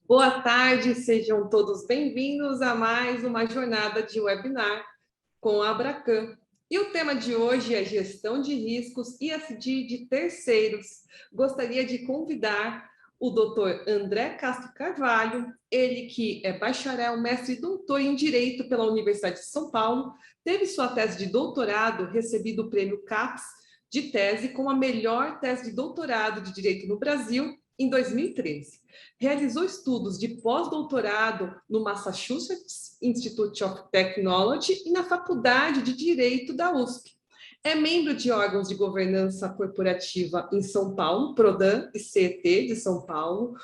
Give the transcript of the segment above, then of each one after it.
Boa tarde, sejam todos bem-vindos a mais uma jornada de webinar com a Abracan. E o tema de hoje é gestão de riscos ESG de terceiros. Gostaria de convidar o Dr. André Castro Carvalho, ele que é bacharel, mestre e doutor em Direito pela Universidade de São Paulo, teve sua tese de doutorado recebido o prêmio CAPES de tese como a melhor tese de doutorado de Direito no Brasil em 2013. Realizou estudos de pós-doutorado no Massachusetts Institute of Technology e na Faculdade de Direito da USP. É membro de órgãos de governança corporativa em São Paulo, PRODAN e CET de São Paulo,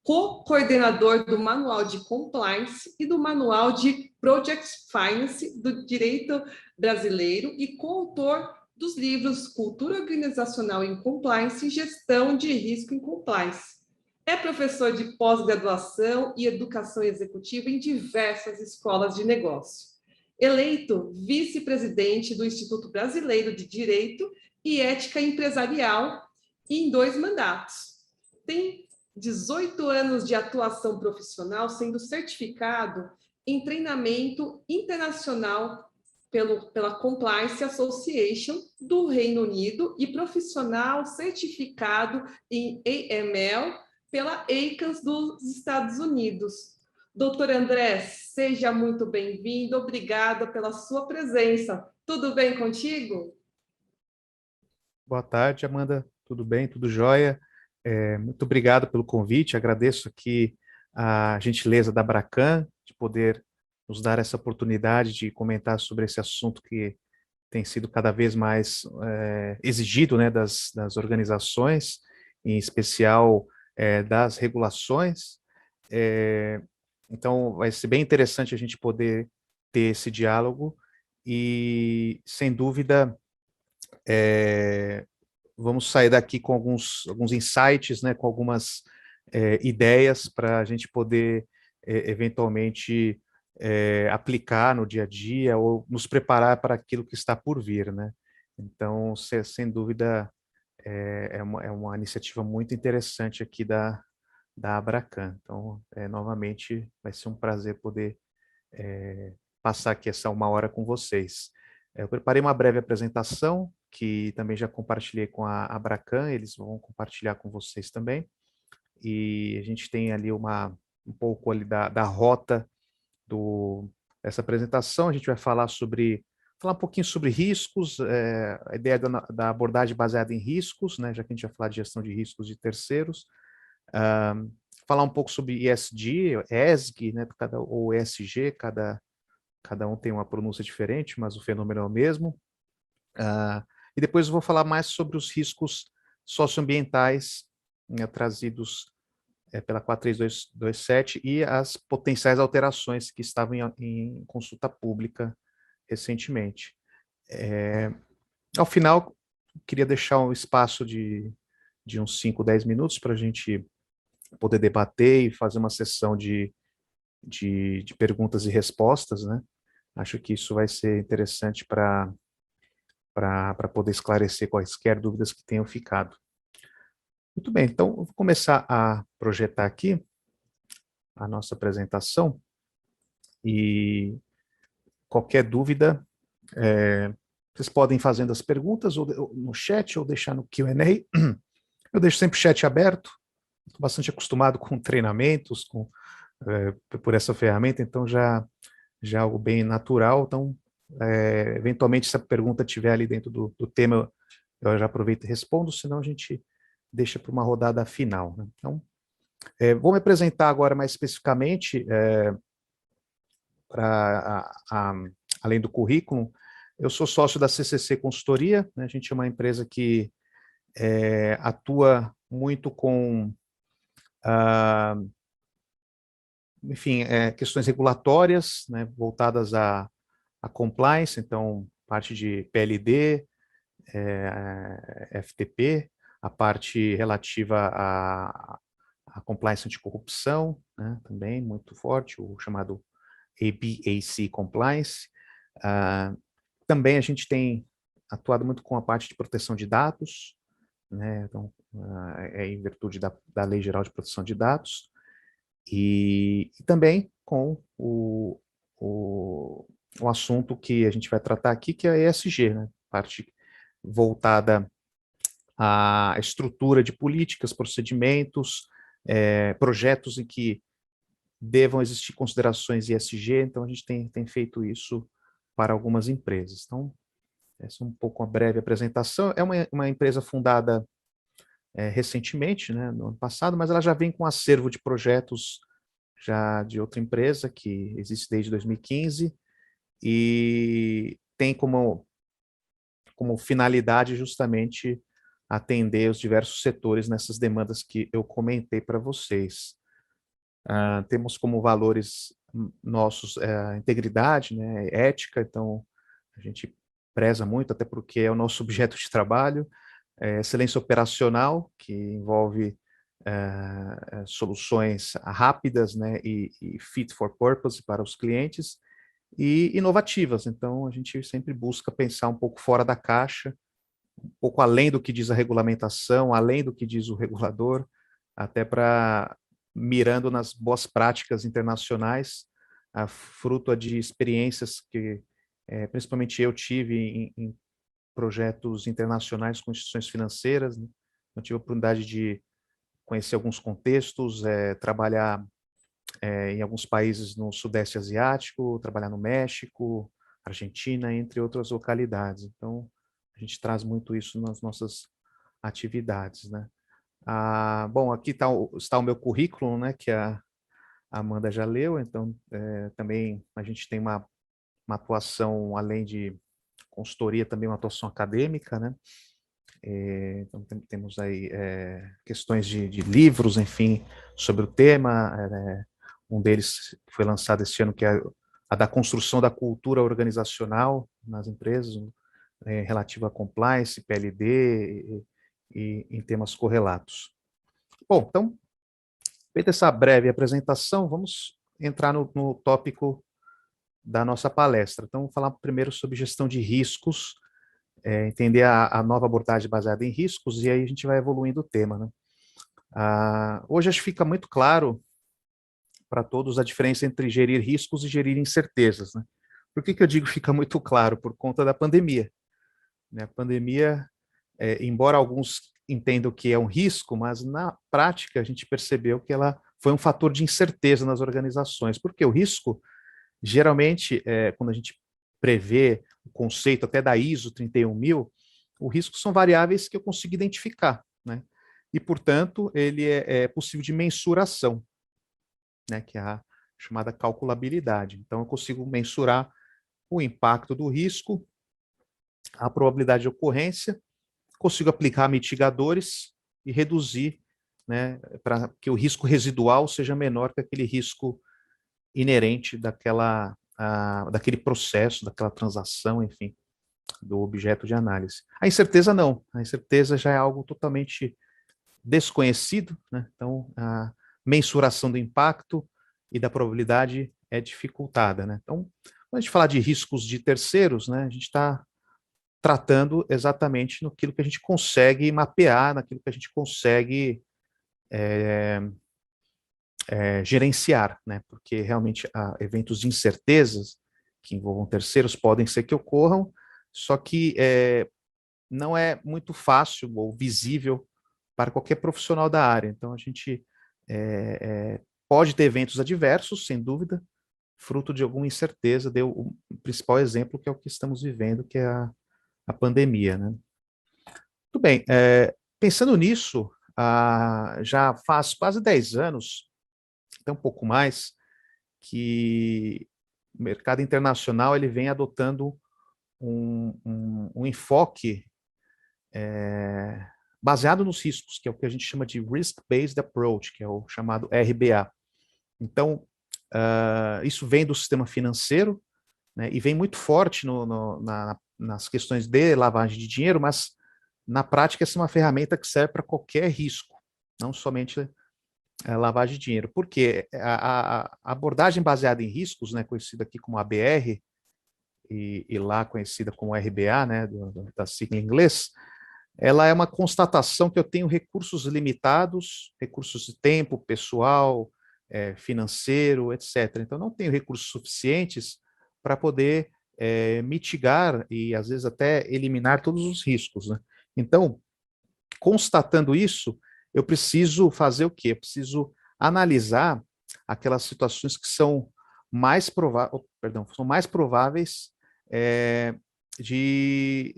co-coordenador do Manual de Compliance e do Manual de Project Finance do Direito Brasileiro e coautor dos livros Cultura Organizacional em Compliance e Gestão de Risco em Compliance. É professor de pós-graduação e educação executiva em diversas escolas de negócio. Eleito vice-presidente do Instituto Brasileiro de Direito e Ética Empresarial em 2 mandatos. Tem 18 anos de atuação profissional, sendo certificado em treinamento internacional pela Compliance Association do Reino Unido e profissional certificado em AML pela EICANS dos Estados Unidos. Doutor André, seja muito bem-vindo, obrigada pela sua presença. Tudo bem contigo? Boa tarde, Amanda. Tudo bem? Tudo jóia? Muito obrigado pelo convite. Agradeço aqui a gentileza da Abracan de poder nos dar essa oportunidade de comentar sobre esse assunto que tem sido cada vez mais exigido, né, das organizações, em especial das regulações. Então, vai ser bem interessante a gente poder ter esse diálogo e, sem dúvida, vamos sair daqui com alguns insights, né, com algumas ideias para a gente poder, eventualmente, aplicar no dia a dia ou nos preparar para aquilo que está por vir, né? Então, sem dúvida, é uma iniciativa muito interessante aqui da Abracan. Então, novamente, vai ser um prazer poder passar aqui essa 1 hora com vocês. Eu preparei uma breve apresentação, que também já compartilhei com a Abracan, eles vão compartilhar com vocês também. E a gente tem ali um pouco ali da rota dessa apresentação. A gente vai falar um pouquinho sobre riscos, a ideia da abordagem baseada em riscos, né, já que a gente vai falar de gestão de riscos de terceiros. Falar um pouco sobre ESG, ESG, né, ou ESG, cada um tem uma pronúncia diferente, mas o fenômeno é o mesmo. E depois eu vou falar mais sobre os riscos socioambientais, né, trazidos pela 43227 e as potenciais alterações que estavam em consulta pública recentemente. Ao final, queria deixar um espaço de uns 5, 10 minutos para a gente poder debater e fazer uma sessão de perguntas e respostas, né? Acho que isso vai ser interessante para poder esclarecer quaisquer dúvidas que tenham ficado. Muito bem, então eu vou começar a projetar aqui a nossa apresentação e qualquer dúvida, vocês podem ir fazendo as perguntas ou no chat ou deixar no Q&A. Eu deixo sempre o chat aberto, estou bastante acostumado com treinamentos, por essa ferramenta, então já é algo bem natural. Então, eventualmente, se a pergunta estiver ali dentro do tema, eu já aproveito e respondo, senão a gente deixa para uma rodada final, né? Então, vou me apresentar agora mais especificamente, além do currículo. Eu sou sócio da CCC Consultoria, né? A gente é uma empresa que atua muito com enfim, questões regulatórias, né, voltadas a compliance, então parte de PLD, FTP, a parte relativa a compliance anticorrupção, né, também muito forte, o chamado ABAC Compliance. Também a gente tem atuado muito com a parte de proteção de dados, né, então, em virtude da Lei Geral de Proteção de Dados. e também com o assunto que a gente vai tratar aqui, que é a ESG, né? Parte voltada à estrutura de políticas, procedimentos, projetos em que devam existir considerações ESG, então a gente tem feito isso para algumas empresas. Então, essa é um pouco uma breve apresentação. É uma empresa fundada recentemente, né, no ano passado, mas ela já vem com um acervo de projetos já de outra empresa que existe desde 2015 e tem como finalidade justamente atender os diversos setores nessas demandas que eu comentei para vocês. Temos como valores nossos a integridade, né, ética, então a gente preza muito, até porque é o nosso objeto de trabalho, excelência operacional, que envolve soluções rápidas, né, e fit for purpose para os clientes, e inovativas. Então, a gente sempre busca pensar um pouco fora da caixa, um pouco além do que diz a regulamentação, além do que diz o regulador, até para mirando nas boas práticas internacionais, fruto de experiências que principalmente eu tive em projetos internacionais com instituições financeiras, né? Eu tive a oportunidade de conhecer alguns contextos, trabalhar em alguns países no Sudeste Asiático, trabalhar no México, Argentina, entre outras localidades. Então, a gente traz muito isso nas nossas atividades, né? Bom, aqui está o meu currículo, né, que a Amanda já leu, então também a gente tem uma atuação, além de consultoria, também uma atuação acadêmica, né? Então temos aí questões de livros, enfim, sobre o tema. Um deles foi lançado este ano, que é a da construção da cultura organizacional nas empresas, relativa a compliance, PLD e em temas correlatos. Bom, então, feita essa breve apresentação, vamos entrar no tópico da nossa palestra. Então, vamos falar primeiro sobre gestão de riscos, entender a nova abordagem baseada em riscos, e aí a gente vai evoluindo o tema, né? Hoje acho que fica muito claro para todos a diferença entre gerir riscos e gerir incertezas, né? Por que eu digo fica muito claro? Por conta da pandemia, né? A pandemia, embora alguns entendam que é um risco, mas na prática a gente percebeu que ela foi um fator de incerteza nas organizações, porque o risco, geralmente, quando a gente prevê o conceito até da ISO 31000, o risco são variáveis que eu consigo identificar, né? E, portanto, ele é possível de mensuração, né? Que é a chamada calculabilidade. Então, eu consigo mensurar o impacto do risco, a probabilidade de ocorrência, consigo aplicar mitigadores e reduzir, né, para que o risco residual seja menor que aquele risco inerente daquele processo, daquela transação, enfim, do objeto de análise. A incerteza não, a incerteza já é algo totalmente desconhecido, né? Então a mensuração do impacto e da probabilidade é dificultada, né? Então, quando a gente fala de riscos de terceiros, né, a gente está tratando exatamente naquilo que a gente consegue mapear, naquilo que a gente consegue gerenciar, né? Porque realmente eventos de incertezas que envolvam terceiros podem ser que ocorram, só que não é muito fácil ou visível para qualquer profissional da área. Então, a gente pode ter eventos adversos, sem dúvida, fruto de alguma incerteza. Deu o principal exemplo, que é o que estamos vivendo, que é a pandemia, né? Muito bem, pensando nisso, já faz quase 10 anos, até um pouco mais, que o mercado internacional ele vem adotando um enfoque baseado nos riscos, que é o que a gente chama de Risk-Based Approach, que é o chamado RBA. Então, isso vem do sistema financeiro, né, e vem muito forte nas questões de lavagem de dinheiro, mas na prática essa é uma ferramenta que serve para qualquer risco, não somente lavagem de dinheiro. Porque a abordagem baseada em riscos, né, conhecida aqui como ABR, e lá conhecida como RBA, né, da sigla em inglês, ela é uma constatação que eu tenho recursos limitados, recursos de tempo, pessoal, financeiro, etc. Então, não tenho recursos suficientes para poder mitigar e, às vezes, até eliminar todos os riscos, né? Então, constatando isso, eu preciso fazer o quê? Eu preciso analisar aquelas situações que são são mais prováveis de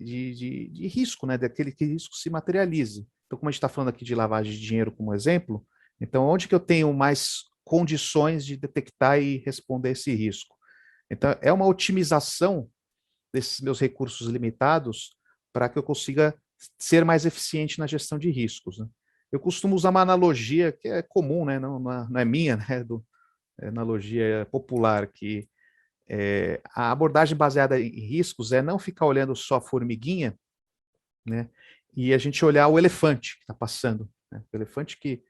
risco, né? Daquele que risco se materialize. Então, como a gente está falando aqui de lavagem de dinheiro como exemplo, então onde que eu tenho mais condições de detectar e responder esse risco? Então, é uma otimização desses meus recursos limitados para que eu consiga ser mais eficiente na gestão de riscos, né? Eu costumo usar uma analogia que é comum, né? Não é minha, né? Analogia popular, que a abordagem baseada em riscos é não ficar olhando só a formiguinha, né? E a gente olhar o elefante que está passando, né? O elefante que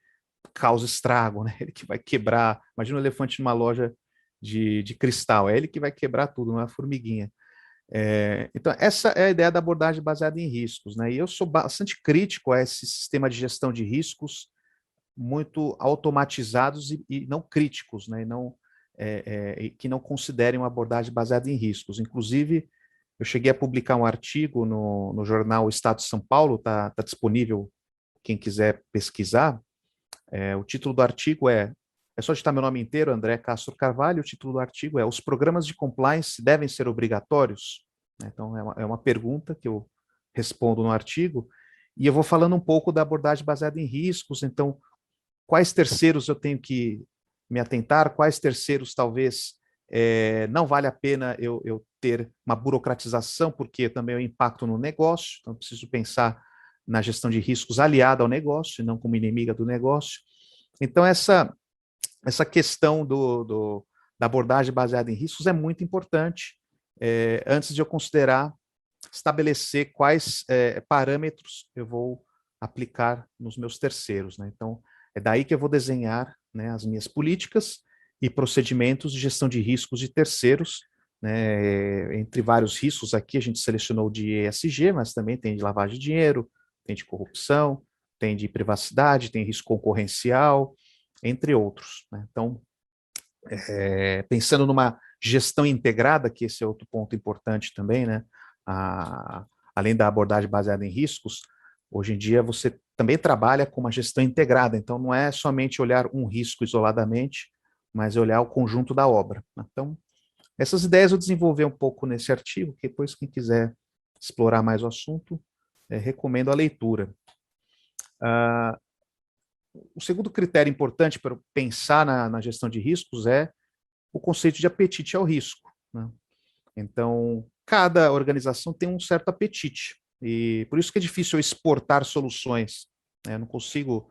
causa estrago, né? Ele que vai quebrar. Imagina um elefante numa loja de cristal, é ele que vai quebrar tudo, não é a formiguinha. Então, essa é a ideia da abordagem baseada em riscos, né? E eu sou bastante crítico a esse sistema de gestão de riscos muito automatizados e não críticos, né? E que não considerem uma abordagem baseada em riscos. Inclusive, eu cheguei a publicar um artigo no jornal Estado de São Paulo, tá disponível quem quiser pesquisar. O título do artigo é só digitar meu nome inteiro, André Castro Carvalho. O título do artigo é: Os programas de compliance devem ser obrigatórios? Então, é uma pergunta que eu respondo no artigo, e eu vou falando um pouco da abordagem baseada em riscos. Então, quais terceiros eu tenho que me atentar, quais terceiros talvez não vale a pena eu ter uma burocratização, porque também é um impacto no negócio, então preciso pensar na gestão de riscos aliada ao negócio, e não como inimiga do negócio. Então, essa questão da abordagem baseada em riscos é muito importante, antes de eu considerar estabelecer quais parâmetros eu vou aplicar nos meus terceiros, né? Então, é daí que eu vou desenhar, né, as minhas políticas e procedimentos de gestão de riscos de terceiros, né? Entre vários riscos aqui, a gente selecionou de ESG, mas também tem de lavagem de dinheiro, tem de corrupção, tem de privacidade, tem risco concorrencial, entre outros, né? Então, pensando numa gestão integrada, que esse é outro ponto importante também, né? Além da abordagem baseada em riscos, hoje em dia você também trabalha com uma gestão integrada, então não é somente olhar um risco isoladamente, mas olhar o conjunto da obra. Então, essas ideias eu desenvolvi um pouco nesse artigo, que depois quem quiser explorar mais o assunto, recomendo a leitura. O segundo critério importante para pensar na gestão de riscos é o conceito de apetite ao risco, né? Então, cada organização tem um certo apetite, e por isso que é difícil eu exportar soluções, né? Eu não consigo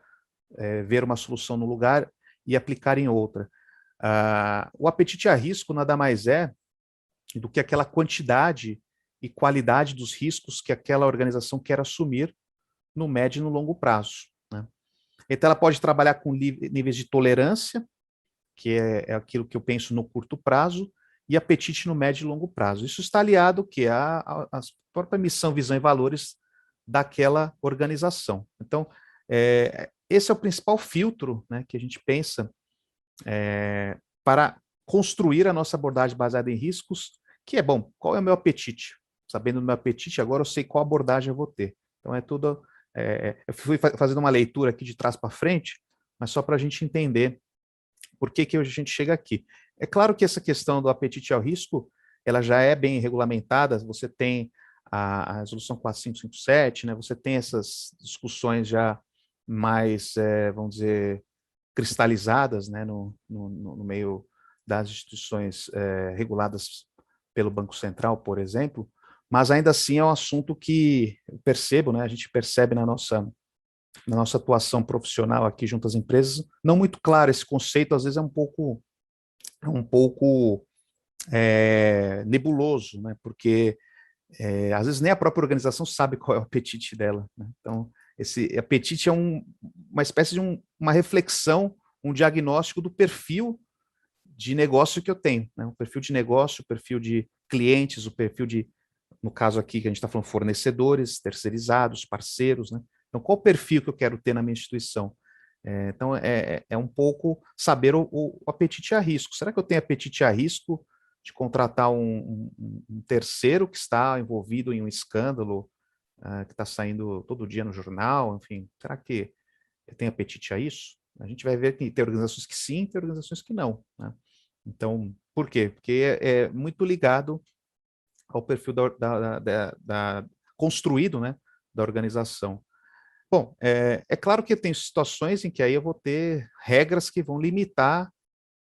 ver uma solução no lugar e aplicar em outra. O apetite a risco nada mais é do que aquela quantidade e qualidade dos riscos que aquela organização quer assumir no médio e no longo prazo, né? Então, ela pode trabalhar com níveis de tolerância, que é aquilo que eu penso no curto prazo, e apetite no médio e longo prazo. Isso está aliado à própria missão, visão e valores daquela organização. Então, esse é o principal filtro, né, que a gente pensa para construir a nossa abordagem baseada em riscos, que é, bom, qual é o meu apetite? Sabendo do meu apetite, agora eu sei qual abordagem eu vou ter. Então, é tudo... eu fui fazendo uma leitura aqui de trás para frente, mas só para a gente entender por que a gente chega aqui. É claro que essa questão do apetite ao risco, ela já é bem regulamentada, você tem a resolução 4557, né, você tem essas discussões já mais, vamos dizer, cristalizadas, né, no meio das instituições reguladas pelo Banco Central, por exemplo, mas ainda assim é um assunto que eu percebo, né, a gente percebe na nossa atuação profissional aqui junto às empresas, não muito claro esse conceito, às vezes é um pouco nebuloso, né? Porque às vezes nem a própria organização sabe qual é o apetite dela, né? Então, esse apetite é uma espécie de uma reflexão, um diagnóstico do perfil de negócio que eu tenho, né? O perfil de negócio, o perfil de clientes, o perfil de, no caso aqui que a gente está falando, fornecedores, terceirizados, parceiros, né? Então, qual o perfil que eu quero ter na minha instituição? Então, é um pouco saber o apetite a risco. Será que eu tenho apetite a risco de contratar um terceiro que está envolvido em um escândalo que está saindo todo dia no jornal? Enfim, será que eu tenho apetite a isso? A gente vai ver que tem organizações que sim, tem organizações que não, né? Então, por quê? Porque é muito ligado ao perfil construído, né, da organização. Bom, é claro que tem situações em que aí eu vou ter regras que vão limitar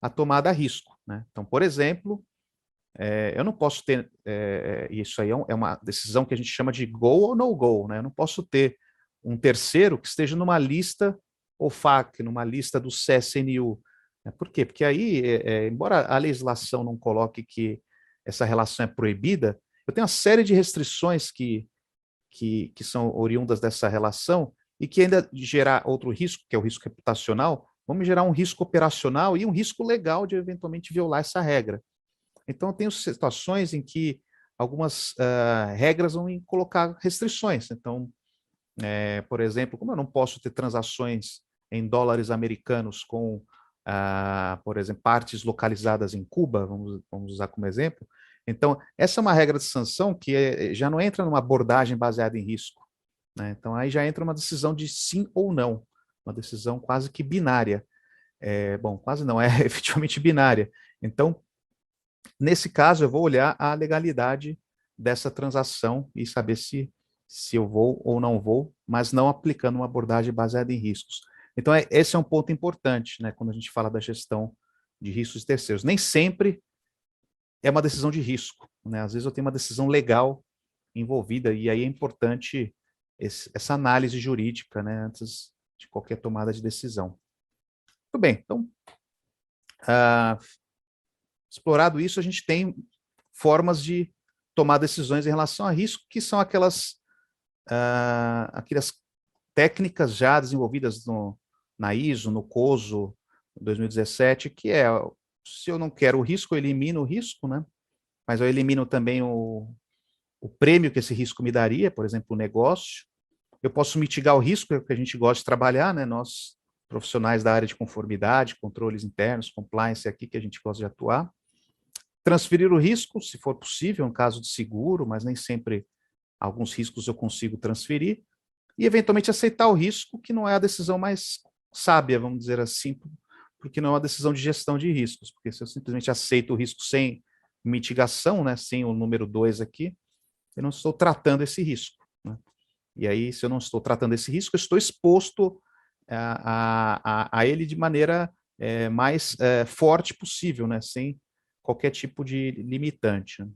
a tomada a risco, né? Então, por exemplo, eu não posso ter, isso aí é uma decisão que a gente chama de go ou no go, né? Eu não posso ter um terceiro que esteja numa lista OFAC, numa lista do CSNU. Né? Por quê? Porque aí, embora a legislação não coloque que essa relação é proibida, eu tenho uma série de restrições que são oriundas dessa relação e que ainda gerar outro risco, que é o risco reputacional, vamos gerar um risco operacional e um risco legal de eventualmente violar essa regra. Então, eu tenho situações em que algumas regras vão colocar restrições. Então, por exemplo, como eu não posso ter transações em dólares americanos com, por exemplo, partes localizadas em Cuba, vamos usar como exemplo. Então, essa é uma regra de sanção que já não entra numa abordagem baseada em risco. Né? Então, aí já entra uma decisão de sim ou não, uma decisão quase que binária. Bom, quase não, é efetivamente binária. Então, nesse caso, eu vou olhar a legalidade dessa transação e saber se eu vou ou não vou, mas não aplicando uma abordagem baseada em riscos. Então, esse é um ponto importante, né, quando a gente fala da gestão de riscos terceiros. Nem sempre é uma decisão de risco, né? Às vezes eu tenho uma decisão legal envolvida, e aí é importante essa análise jurídica, né, antes de qualquer tomada de decisão. Muito bem, então, explorado isso, a gente tem formas de tomar decisões em relação a risco, que são aquelas técnicas já desenvolvidas na ISO, no COSO 2017, que se eu não quero o risco, eu elimino o risco, né? Mas eu elimino também o prêmio que esse risco me daria, por exemplo, o negócio. Eu posso mitigar o risco, que a gente gosta de trabalhar, né? Nós, profissionais da área de conformidade, controles internos, compliance, é aqui que a gente gosta de atuar. Transferir o risco, se for possível, no caso de seguro, mas nem sempre alguns riscos eu consigo transferir, e eventualmente aceitar o risco, que não é a decisão mais sábia, vamos dizer assim, porque não é uma decisão de gestão de riscos, porque se eu simplesmente aceito o risco sem mitigação, né, sem o número 2 aqui, eu não estou tratando esse risco. Né? E aí, se eu não estou tratando esse risco, eu estou exposto a ele de maneira mais forte possível, né, sem qualquer tipo de limitante. Né?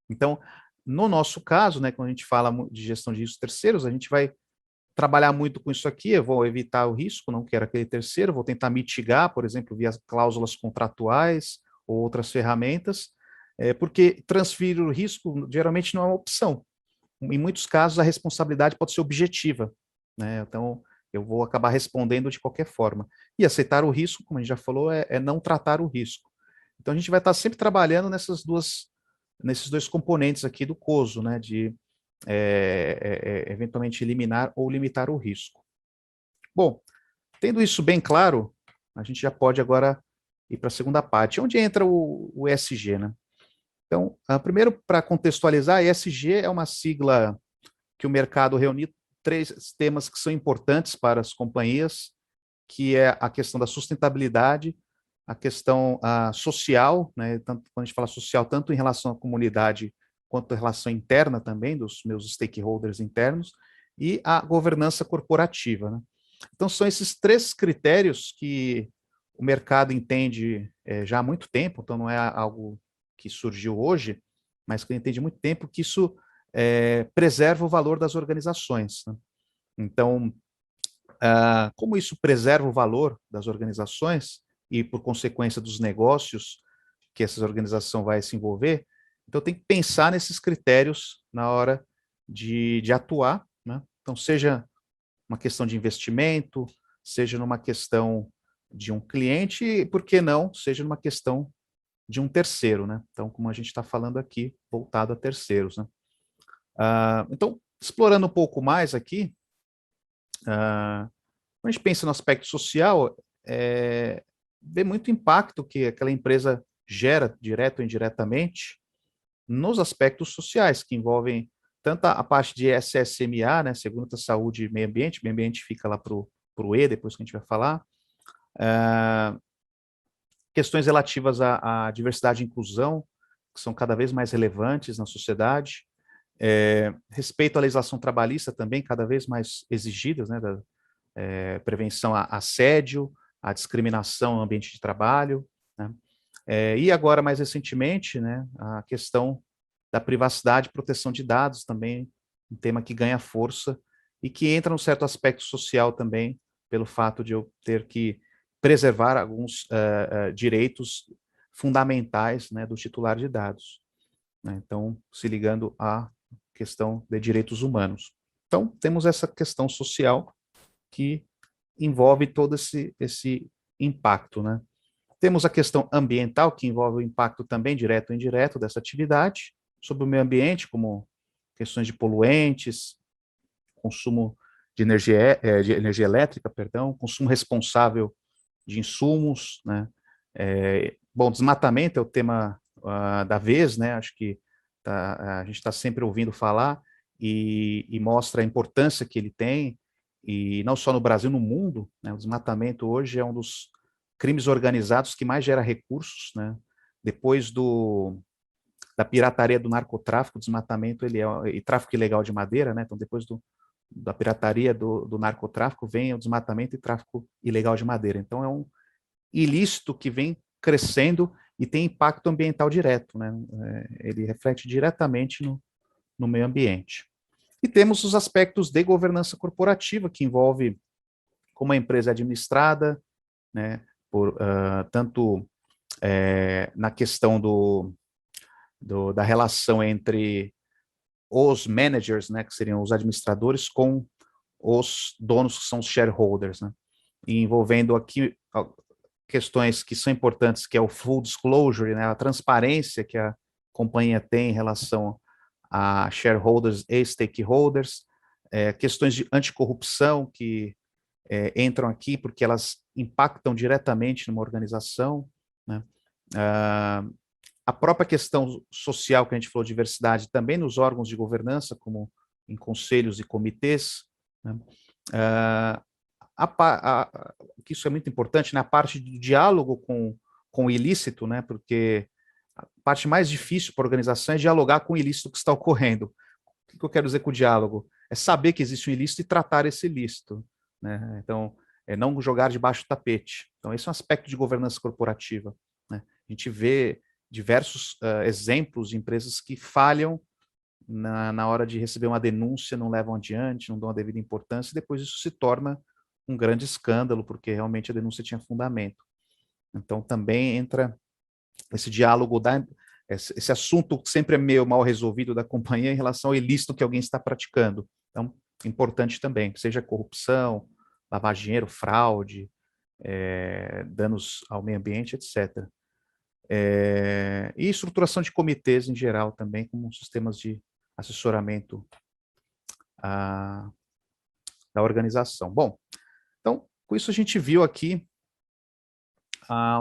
Então, no nosso caso, né, quando a gente fala de gestão de riscos terceiros, a gente vai trabalhar muito com isso aqui, eu vou evitar o risco, não quero aquele terceiro, vou tentar mitigar, por exemplo, via cláusulas contratuais ou outras ferramentas, porque transferir o risco geralmente não é uma opção. Em muitos casos, a responsabilidade pode ser objetiva, né? Então, eu vou acabar respondendo de qualquer forma. E aceitar o risco, como a gente já falou, é não tratar o risco. Então, a gente vai estar sempre trabalhando nesses dois componentes aqui do COSO, né, de eventualmente eliminar ou limitar o risco. Bom, tendo isso bem claro, a gente já pode agora ir para a segunda parte, onde entra o ESG, né? Então, primeiro, para contextualizar, ESG é uma sigla que o mercado reuniu 3 temas que são importantes para as companhias, que é a questão da sustentabilidade, a questão social, né, tanto, quando a gente fala social, tanto em relação à comunidade, quanto em relação interna também, dos meus stakeholders internos, e a governança corporativa. Né? Então, são esses 3 critérios que o mercado entende já há muito tempo, então não é algo que surgiu hoje, mas que entende há muito tempo que isso preserva o valor das organizações. Né? Então, como isso preserva o valor das organizações e, por consequência, dos negócios que essa organização vai se envolver, então tem que pensar nesses critérios na hora de atuar, né? Então, seja uma questão de investimento, seja numa questão de um cliente, e, por que não, seja numa questão de um terceiro, né? Então, como a gente está falando aqui, voltado a terceiros, né? Então, explorando um pouco mais aqui, Quando a gente pensa no aspecto social, vê muito impacto que aquela empresa gera, direto ou indiretamente, nos aspectos sociais, que envolvem tanto a parte de SSMA, né, Segurança, Saúde e meio ambiente fica lá para o E, depois que a gente vai falar, questões relativas à diversidade e inclusão, que são cada vez mais relevantes na sociedade, respeito à legislação trabalhista também, cada vez mais exigidas, né, prevenção a assédio, a discriminação no ambiente de trabalho, né, e agora, mais recentemente, né, a questão da privacidade e proteção de dados também, um tema que ganha força e que entra num certo aspecto social também, pelo fato de eu ter que preservar alguns direitos fundamentais, né, do titular de dados, né, então, se ligando à questão de direitos humanos. Então, temos essa questão social que envolve todo esse impacto, né. Temos a questão ambiental, que envolve o impacto também direto ou indireto dessa atividade, sobre o meio ambiente, como questões de poluentes, consumo de energia elétrica, perdão, consumo responsável de insumos, né? Bom, desmatamento é o tema da vez, né? Acho que a gente está sempre ouvindo falar e mostra a importância que ele tem, e não só no Brasil, no mundo, né? O desmatamento hoje é um dos crimes organizados que mais gera recursos, né? Depois da pirataria do narcotráfico, desmatamento e tráfico ilegal de madeira, né? Então, depois da pirataria do narcotráfico, vem o desmatamento e tráfico ilegal de madeira. Então, é um ilícito que vem crescendo e tem impacto ambiental direto, né? Ele reflete diretamente no meio ambiente. E temos os aspectos de governança corporativa, que envolve como a empresa é administrada, né? Tanto na questão da relação entre os managers, né, que seriam os administradores, com os donos, que são os shareholders, né, e envolvendo aqui questões que são importantes, que é o full disclosure, né, a transparência que a companhia tem em relação a shareholders e stakeholders, questões de anticorrupção que entram aqui porque elas impactam diretamente numa organização, né, a própria questão social que a gente falou, diversidade, também nos órgãos de governança, como em conselhos e comitês, né? Que isso é muito importante, na parte do diálogo com o ilícito, né? Porque a parte mais difícil para a organização é dialogar com o ilícito que está ocorrendo. O que eu quero dizer com o diálogo? É saber que existe um ilícito e tratar esse ilícito, né? Então, não jogar debaixo do tapete. Então, esse é um aspecto de governança corporativa, né? A gente vê diversos exemplos de empresas que falham na hora de receber uma denúncia, não levam adiante, não dão a devida importância, e depois isso se torna um grande escândalo, porque realmente a denúncia tinha fundamento. Então, também entra esse diálogo, esse assunto que sempre é meio mal resolvido da companhia em relação ao ilícito que alguém está praticando. Então, importante também, seja corrupção, lavagem de dinheiro, fraude, danos ao meio ambiente, etc. E estruturação de comitês em geral também, como sistemas de assessoramento da organização. Bom, então, com isso a gente viu aqui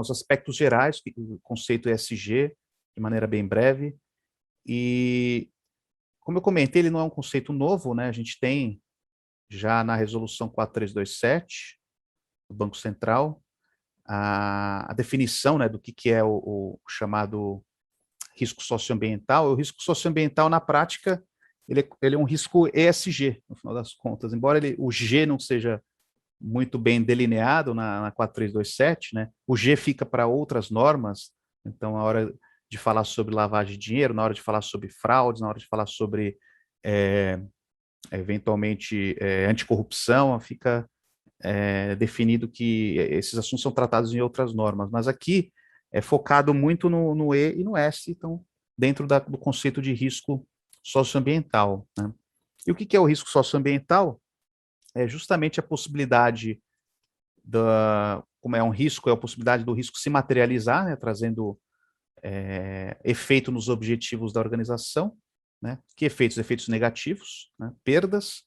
os aspectos gerais do conceito ESG, de maneira bem breve, e, como eu comentei, ele não é um conceito novo, né? A gente tem já na resolução 4327 do Banco Central a definição, né, do que é o chamado risco socioambiental. O risco socioambiental, na prática, ele é um risco ESG, no final das contas, embora o G não seja muito bem delineado na 4327, né? O G fica para outras normas, então, na hora de falar sobre lavagem de dinheiro, na hora de falar sobre fraudes, na hora de falar sobre, eventualmente, anticorrupção, fica definido que esses assuntos são tratados em outras normas, mas aqui é focado muito no E e no S, então, dentro do conceito de risco socioambiental, né? E o que é o risco socioambiental? É justamente a possibilidade como é um risco, é a possibilidade do risco se materializar, né, trazendo efeito nos objetivos da organização, né? Que efeitos? Efeitos negativos, né, perdas,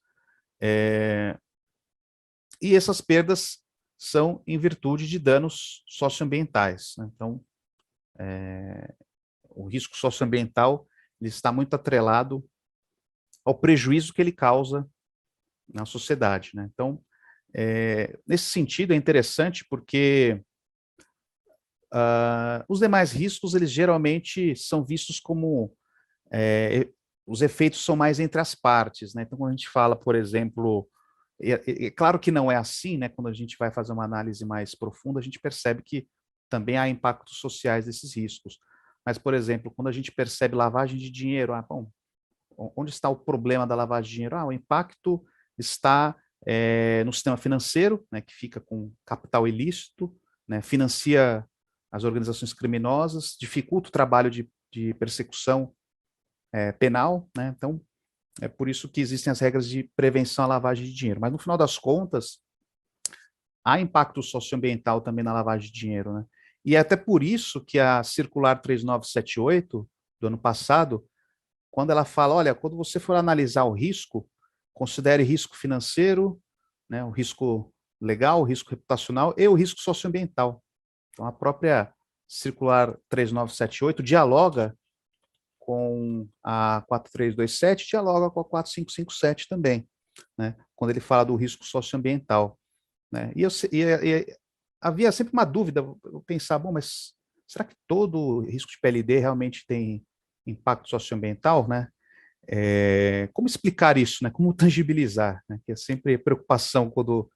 e essas perdas são em virtude de danos socioambientais, né? Então, o risco socioambiental ele está muito atrelado ao prejuízo que ele causa na sociedade, né? Então, nesse sentido, é interessante porque os demais riscos, eles geralmente são vistos como os efeitos são mais entre as partes, né? Então, quando a gente fala, por exemplo, claro que não é assim, né? Quando a gente vai fazer uma análise mais profunda, a gente percebe que também há impactos sociais desses riscos. Mas, por exemplo, quando a gente percebe lavagem de dinheiro, bom, onde está o problema da lavagem de dinheiro? O impacto está no sistema financeiro, né, que fica com capital ilícito, né, financia as organizações criminosas, dificulta o trabalho de persecução penal, né? Então, é por isso que existem as regras de prevenção à lavagem de dinheiro. Mas, no final das contas, há impacto socioambiental também na lavagem de dinheiro, né? E é até por isso que a Circular 3978, do ano passado, quando ela fala, olha, quando você for analisar o risco, considere risco financeiro, né, o risco legal, o risco reputacional e o risco socioambiental. Então, a própria Circular 3978 dialoga com a 4327, dialoga com a 4557 também, né, quando ele fala do risco socioambiental, né? Havia sempre uma dúvida, eu pensava, bom, mas será que todo risco de PLD realmente tem impacto socioambiental, né? Como explicar isso, né? Como tangibilizar, né? Que é sempre preocupação quando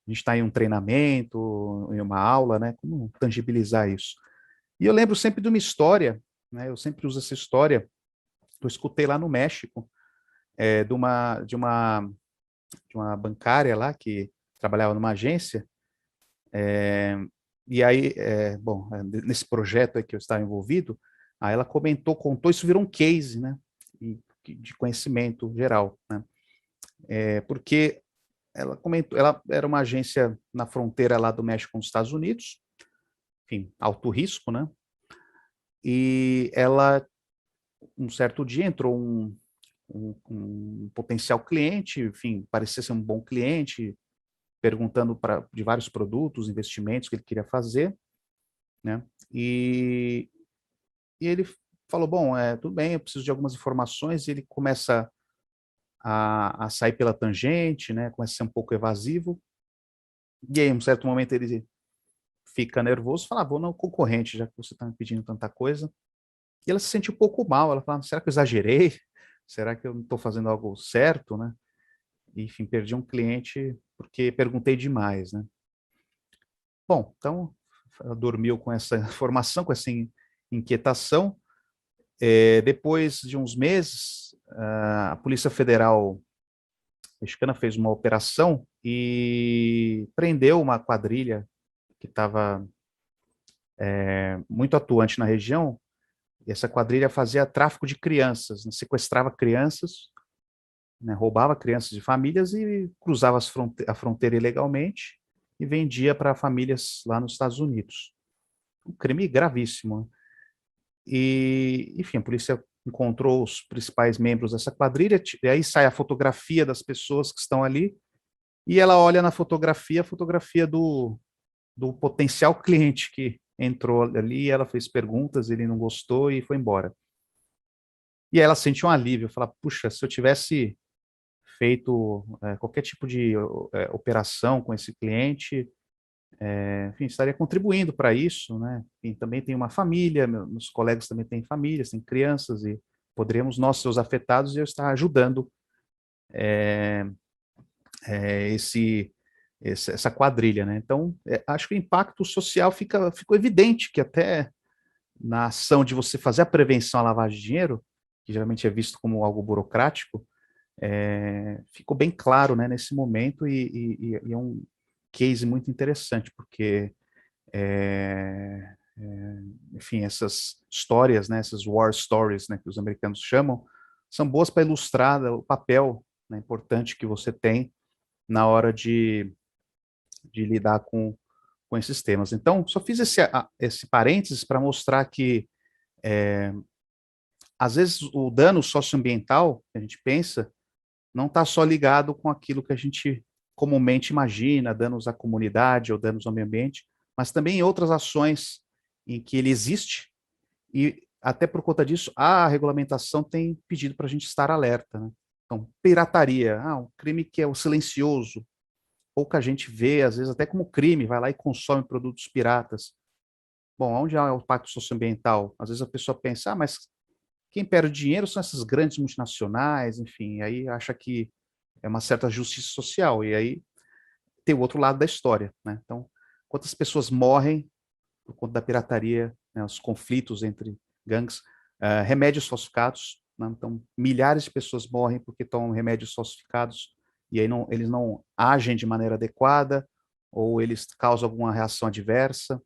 a gente está em um treinamento, em uma aula, né? Como tangibilizar isso? E eu lembro sempre de uma história, né? Eu sempre uso essa história que eu escutei lá no México, de uma bancária lá que trabalhava numa agência, e aí, bom, nesse projeto aí que eu estava envolvido, aí ela contou, isso virou um case, né? De conhecimento geral, né? Porque ela comentou, ela era uma agência na fronteira lá do México com os Estados Unidos, enfim, alto risco, né? E ela, um certo dia, entrou um potencial cliente, enfim, parecia ser um bom cliente, perguntando de vários produtos, investimentos que ele queria fazer, né? E ele falou, bom, tudo bem, eu preciso de algumas informações, e ele começa a sair pela tangente, né? Começa a ser um pouco evasivo, e aí, em um certo momento, ele fica nervoso, fala, vou no concorrente, já que você está me pedindo tanta coisa. E ela se sente um pouco mal, ela fala, será que eu exagerei? Será que eu não estou fazendo algo certo, né? E, enfim, perdi um cliente porque perguntei demais, né? Bom, então, ela dormiu com essa informação, com essa inquietação. Depois de uns meses, a Polícia Federal mexicana fez uma operação e prendeu uma quadrilha que estava muito atuante na região, e essa quadrilha fazia tráfico de crianças, né? Sequestrava crianças, né? Roubava crianças de famílias e cruzava a fronteira ilegalmente e vendia para famílias lá nos Estados Unidos. Um crime gravíssimo, né? E, enfim, a polícia encontrou os principais membros dessa quadrilha, e aí sai a fotografia das pessoas que estão ali, e ela olha na fotografia, a fotografia do potencial cliente que entrou ali, ela fez perguntas, ele não gostou e foi embora. E aí ela sente um alívio, fala, puxa, se eu tivesse feito qualquer tipo de operação com esse cliente, enfim, estaria contribuindo para isso, né? E também tem uma família, meus colegas também têm famílias, têm crianças, e poderíamos nós ser os afetados e eu estar ajudando essa quadrilha, né? Então, acho que o impacto social ficou evidente, que até na ação de você fazer a prevenção à lavagem de dinheiro, que geralmente é visto como algo burocrático, ficou bem claro, né, nesse momento, e é um case muito interessante, porque, enfim, essas histórias, né, essas war stories, né, que os americanos chamam, são boas para ilustrar o papel, né, importante que você tem na hora de lidar com esses temas. Então, só fiz esse parênteses para mostrar que, às vezes, o dano socioambiental, que a gente pensa, não está só ligado com aquilo que a gente comumente imagina, danos à comunidade ou danos ao meio ambiente, mas também em outras ações em que ele existe, e até por conta disso, a regulamentação tem pedido para a gente estar alerta, né? Então, pirataria, um crime que é o silencioso, pouca gente vê, às vezes até como crime, vai lá e consome produtos piratas. Bom, onde há o impacto socioambiental? Às vezes a pessoa pensa, mas quem perde dinheiro são essas grandes multinacionais, enfim, aí acha que é uma certa justiça social, e aí tem o outro lado da história, né? Então, quantas pessoas morrem por conta da pirataria, né, os conflitos entre gangues, remédios falsificados, né? Então, milhares de pessoas morrem porque tomam remédios falsificados, e aí eles não agem de maneira adequada, ou eles causam alguma reação adversa,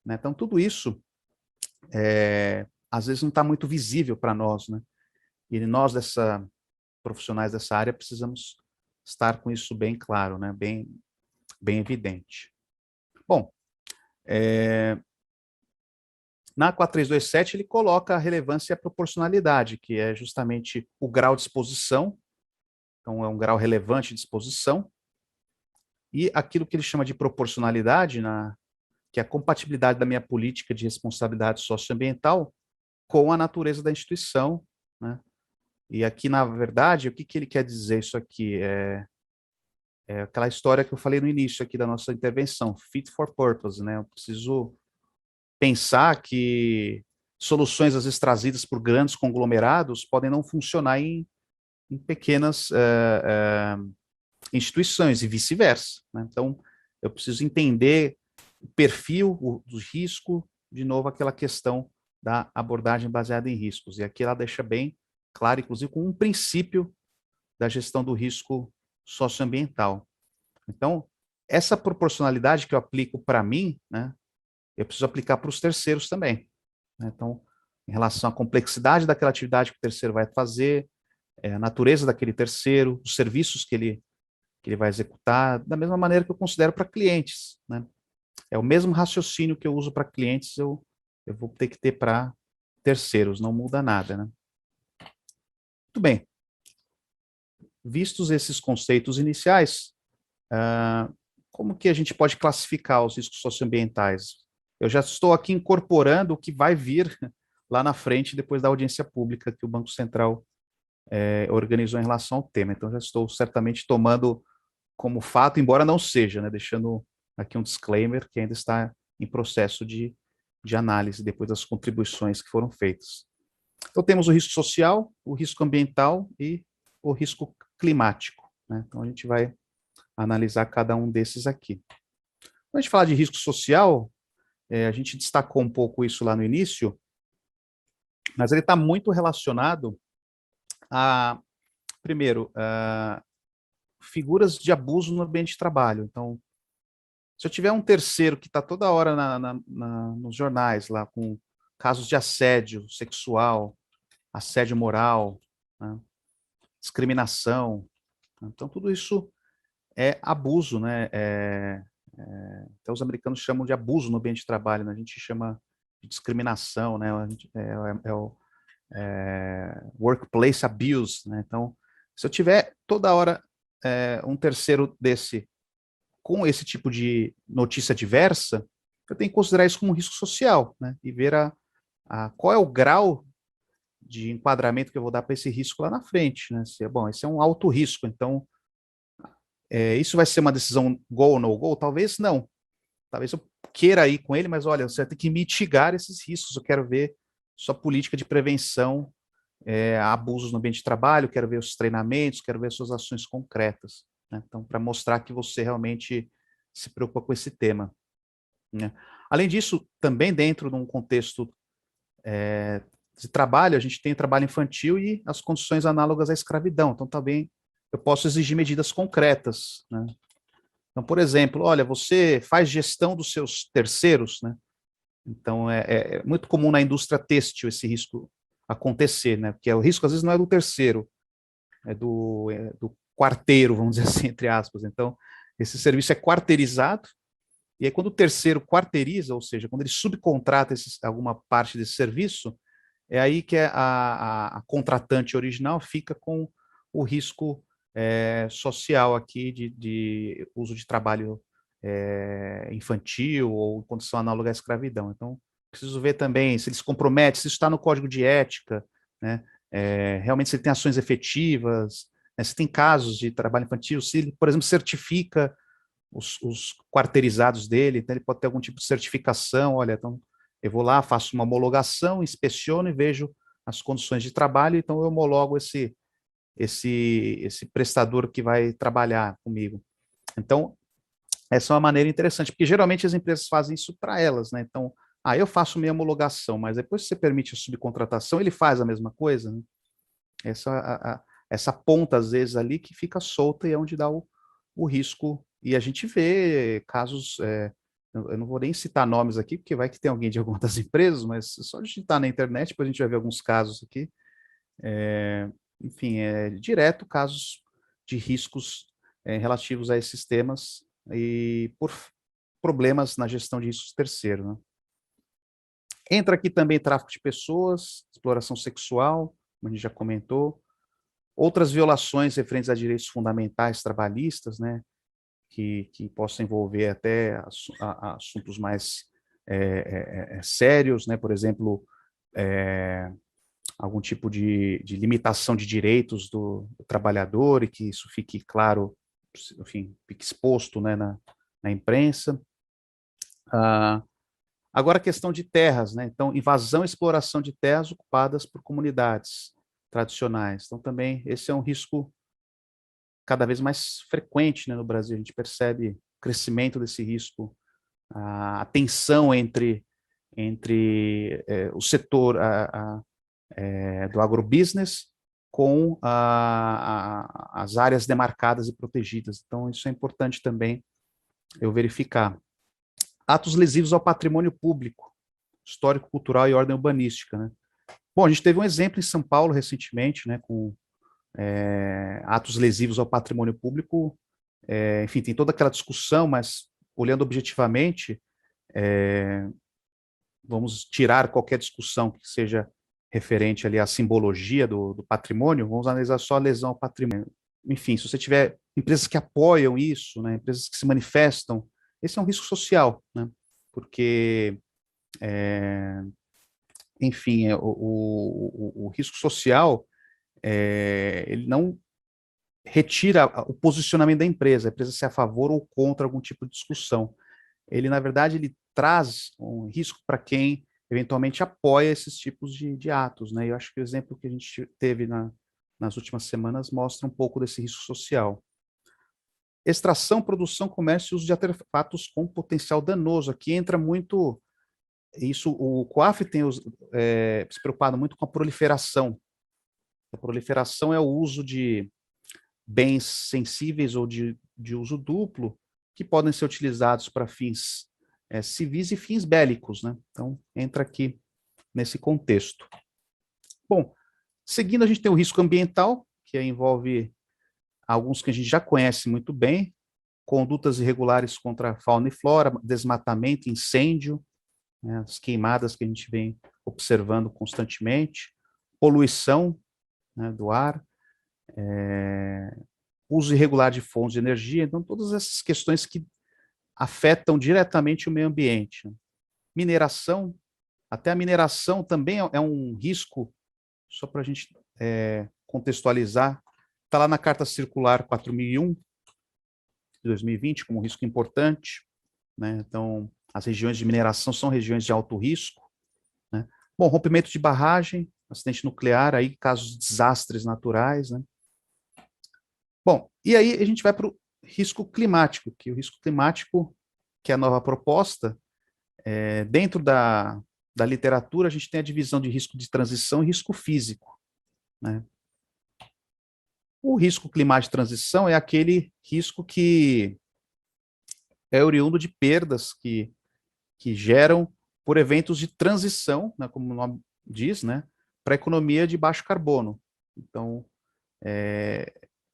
né? Então, tudo isso, às vezes, não está muito visível para nós, né? E nós, profissionais dessa área, precisamos estar com isso bem claro, né? Bem evidente. Bom, na 4327 ele coloca a relevância e a proporcionalidade, que é justamente o grau de exposição, então é um grau relevante de exposição, e aquilo que ele chama de proporcionalidade, que é a compatibilidade da minha política de responsabilidade socioambiental com a natureza da instituição, né? E aqui, na verdade, o que ele quer dizer isso aqui? É aquela história que eu falei no início aqui da nossa intervenção, fit for purpose, né? Eu preciso pensar que soluções, às vezes, trazidas por grandes conglomerados podem não funcionar em pequenas instituições e vice-versa, né? Então, eu preciso entender o perfil do risco, de novo, aquela questão da abordagem baseada em riscos. E aqui ela deixa bem claro, inclusive, com um princípio da gestão do risco socioambiental. Então, essa proporcionalidade que eu aplico para mim, né, eu preciso aplicar para os terceiros também, né? Então, em relação à complexidade daquela atividade que o terceiro vai fazer, a natureza daquele terceiro, os serviços que ele vai executar, da mesma maneira que eu considero para clientes, né? É o mesmo raciocínio que eu uso para clientes, eu vou ter que ter para terceiros, não muda nada, né? Muito bem. Vistos esses conceitos iniciais, como que a gente pode classificar os riscos socioambientais? Eu já estou aqui incorporando o que vai vir lá na frente, depois da audiência pública que o Banco Central organizou em relação ao tema. Então, já estou certamente tomando como fato, embora não seja, né, deixando aqui um disclaimer que ainda está em processo de análise, depois das contribuições que foram feitas. Então, temos o risco social, o risco ambiental e o risco climático, né? Então, a gente vai analisar cada um desses aqui. Quando a gente fala de risco social, a gente destacou um pouco isso lá no início, mas ele está muito relacionado a, primeiro, figuras de abuso no ambiente de trabalho. Então, se eu tiver um terceiro que está toda hora nos jornais lá com casos de assédio sexual, assédio moral, né, discriminação, então tudo isso é abuso, né? Até os americanos chamam de abuso no ambiente de trabalho, né? A gente chama de discriminação, né? É o workplace abuse, né? Então, se eu tiver toda hora um terceiro desse com esse tipo de notícia diversa, eu tenho que considerar isso como um risco social, né? E ver qual é o grau de enquadramento que eu vou dar para esse risco lá na frente, né? Bom, esse é um alto risco, então isso vai ser uma decisão go ou no go? Talvez não. Talvez eu queira ir com ele, mas olha, você vai ter que mitigar esses riscos. Eu quero ver sua política de prevenção a abusos no ambiente de trabalho, quero ver os treinamentos, quero ver suas ações concretas, né? Então, para mostrar que você realmente se preocupa com esse tema, né? Além disso, também dentro de um contexto de trabalho, a gente tem o trabalho infantil e as condições análogas à escravidão. Então, também eu posso exigir medidas concretas, né? Então, por exemplo, olha, você faz gestão dos seus terceiros, né? Então, é muito comum na indústria têxtil esse risco acontecer, né? Porque o risco, às vezes, não é do terceiro, é do quarteiro, vamos dizer assim, entre aspas. Então, esse serviço é quarteirizado, e aí quando o terceiro quarteiriza, ou seja, quando ele subcontrata alguma parte desse serviço, é aí que a contratante original fica com o risco social aqui de uso de trabalho infantil ou condição análoga à escravidão. Então, preciso ver também se ele se compromete, se isso está no código de ética, né? Realmente se ele tem ações efetivas, né? Se tem casos de trabalho infantil, se ele, por exemplo, certifica os quarteirizados dele, então ele pode ter algum tipo de certificação, olha, então eu vou lá, faço uma homologação, inspeciono e vejo as condições de trabalho, então eu homologo esse prestador que vai trabalhar comigo. Então, essa é uma maneira interessante, porque geralmente as empresas fazem isso para elas, né? Então, eu faço minha homologação, mas depois que você permite a subcontratação, ele faz a mesma coisa, né? Essa ponta, às vezes, ali que fica solta e é onde dá o risco. E a gente vê casos, eu não vou nem citar nomes aqui, porque vai que tem alguém de alguma das empresas, mas só digitar na internet, depois a gente vai ver alguns casos aqui. Enfim, direto casos de riscos relativos a esses temas e por problemas na gestão de riscos terceiros, né? Entra aqui também tráfico de pessoas, exploração sexual, como a gente já comentou, outras violações referentes a direitos fundamentais trabalhistas, né, que possam envolver até assuntos mais sérios, né, por exemplo, algum tipo de limitação de direitos do trabalhador e que isso fique claro, enfim, fique exposto, né, na imprensa. Agora a questão de terras, né? Então, invasão e exploração de terras ocupadas por comunidades tradicionais. Então, também esse é um risco cada vez mais frequente, né, no Brasil. A gente percebe o crescimento desse risco, a tensão entre o setor do agrobusiness com as áreas demarcadas e protegidas. Então, isso é importante também eu verificar. Atos lesivos ao patrimônio público, histórico, cultural e ordem urbanística, né? Bom, a gente teve um exemplo em São Paulo recentemente, né, com atos lesivos ao patrimônio público. Enfim, tem toda aquela discussão, mas olhando objetivamente, vamos tirar qualquer discussão que seja referente ali à simbologia do patrimônio, vamos analisar só a lesão ao patrimônio. Enfim, se você tiver empresas que apoiam isso, né, empresas que se manifestam, esse é um risco social, né, porque, enfim, o risco social, ele não retira o posicionamento da empresa, a empresa se é a favor ou contra algum tipo de discussão. Ele, na verdade, ele traz um risco para quem eventualmente apoia esses tipos de atos, né? Eu acho que o exemplo que a gente teve nas últimas semanas mostra um pouco desse risco social. Extração, produção, comércio e uso de artefatos com potencial danoso. Aqui entra muito isso, o COAF tem se preocupado muito com a proliferação. A proliferação é o uso de bens sensíveis ou de uso duplo que podem ser utilizados para fins civis e fins bélicos, né? Então, entra aqui nesse contexto. Bom, seguindo, a gente tem o risco ambiental, que envolve alguns que a gente já conhece muito bem, condutas irregulares contra a fauna e flora, desmatamento, incêndio, né, as queimadas que a gente vem observando constantemente, poluição, né, do ar, uso irregular de fontes de energia, então todas essas questões que afetam diretamente o meio ambiente. Mineração, até a mineração também é um risco, só para a gente contextualizar, está lá na Carta Circular 4001, de 2020, como um risco importante, né? Então, as regiões de mineração são regiões de alto risco, né? Bom, rompimento de barragem, acidente nuclear, aí casos de desastres naturais, né? Bom, e aí a gente vai para o risco climático, que o risco climático, que é a nova proposta, dentro da literatura, a gente tem a divisão de risco de transição e risco físico, né? O risco climático de transição é aquele risco que é oriundo de perdas que geram por eventos de transição, né, como o nome diz, né, para a economia de baixo carbono. Então,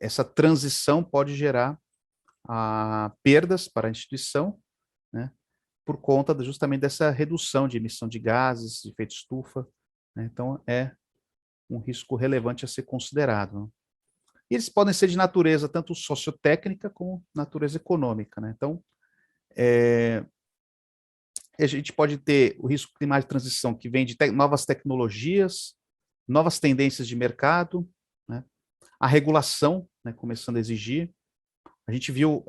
essa transição pode gerar perdas para a instituição, né, por conta justamente dessa redução de emissão de gases, de efeito estufa, né? Então, é um risco relevante a ser considerado, né? E eles podem ser de natureza tanto sociotécnica como natureza econômica, né? Então, a gente pode ter o risco climático de transição que vem de novas tecnologias, novas tendências de mercado, né? A regulação, né, começando a exigir. A gente viu,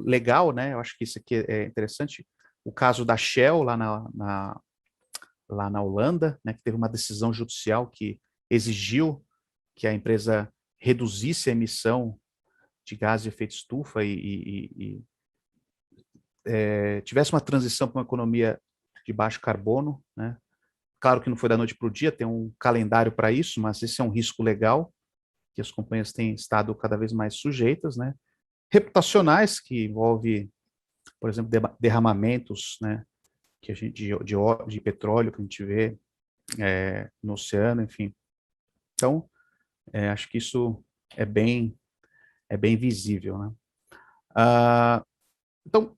legal, né? Eu acho que isso aqui é interessante, o caso da Shell lá na Holanda, né, que teve uma decisão judicial que exigiu que a empresa reduzisse a emissão de gás de efeito estufa e tivesse uma transição para uma economia de baixo carbono, né? Claro que não foi da noite para o dia, tem um calendário para isso, mas esse é um risco legal que as companhias têm estado cada vez mais sujeitas, né? Reputacionais, que envolve, por exemplo, derramamentos, né? Que a gente, de petróleo que a gente vê no oceano, enfim. Então, acho que isso é bem, visível, né? Então,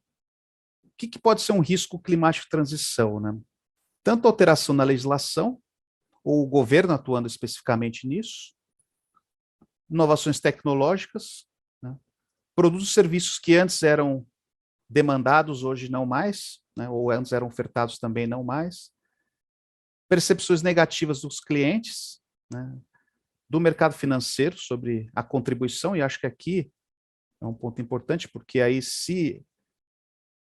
o que pode ser um risco climático de transição, né? Tanto alteração na legislação, ou o governo atuando especificamente nisso, inovações tecnológicas, né? Produtos e serviços que antes eram demandados, hoje não mais, né? Ou antes eram ofertados também não mais, percepções negativas dos clientes, né? Do mercado financeiro sobre a contribuição, e acho que aqui é um ponto importante, porque aí se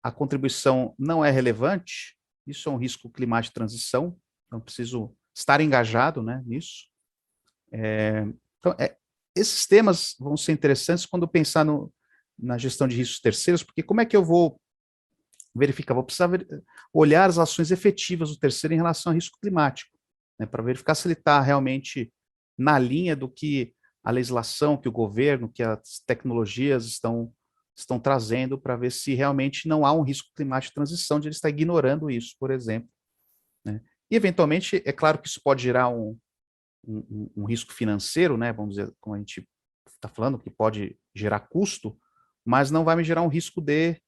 a contribuição não é relevante, isso é um risco climático de transição, então preciso estar engajado, né, nisso. Então, esses temas vão ser interessantes quando pensar na gestão de riscos terceiros, porque como é que eu vou verificar? Vou precisar olhar as ações efetivas do terceiro em relação a risco climático, né, para verificar se ele está realmente na linha do que a legislação, que o governo, que as tecnologias estão trazendo, para ver se realmente não há um risco climático de transição, de ele estar ignorando isso, por exemplo, né? E, eventualmente, é claro que isso pode gerar um risco financeiro, né, vamos dizer, como a gente está falando, que pode gerar custo, mas não vai me gerar um risco de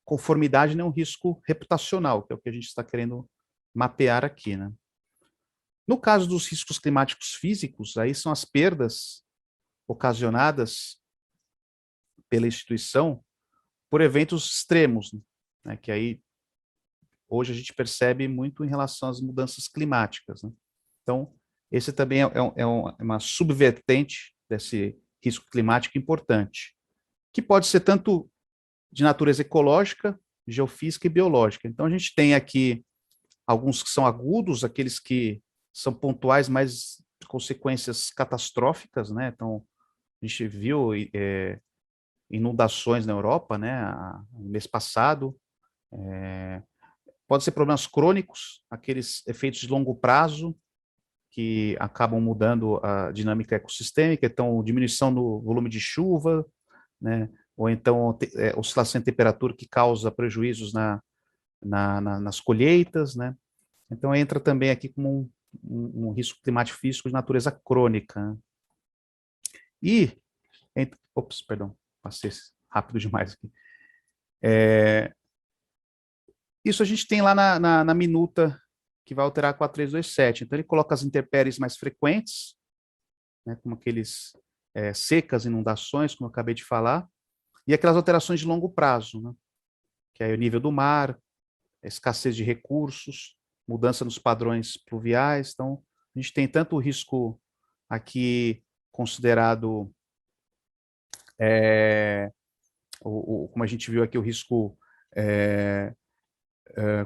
conformidade, nem um risco reputacional, que é o que a gente está querendo mapear aqui, né? No caso dos riscos climáticos físicos, aí são as perdas ocasionadas pela instituição por eventos extremos, né, que aí hoje a gente percebe muito em relação às mudanças climáticas, né? Então, esse também é uma subvertente desse risco climático importante, que pode ser tanto de natureza ecológica, geofísica e biológica. Então, a gente tem aqui alguns que são agudos, aqueles que são pontuais, mas consequências catastróficas, né? Então, a gente viu inundações na Europa, né, no mês passado. Pode ser problemas crônicos, aqueles efeitos de longo prazo, que acabam mudando a dinâmica ecossistêmica, então diminuição no volume de chuva, né, ou então oscilação de temperatura que causa prejuízos nas colheitas, né. Então entra também aqui como um risco climático físico de natureza crônica, né? E, ops, perdão, passei rápido demais aqui. Isso a gente tem lá na minuta que vai alterar a 4327. Então, ele coloca as intempéries mais frequentes, né, como aqueles secas, inundações, como eu acabei de falar, e aquelas alterações de longo prazo, né, que é o nível do mar, a escassez de recursos, mudança nos padrões pluviais. Então, a gente tem tanto o risco aqui considerado, como a gente viu aqui, o risco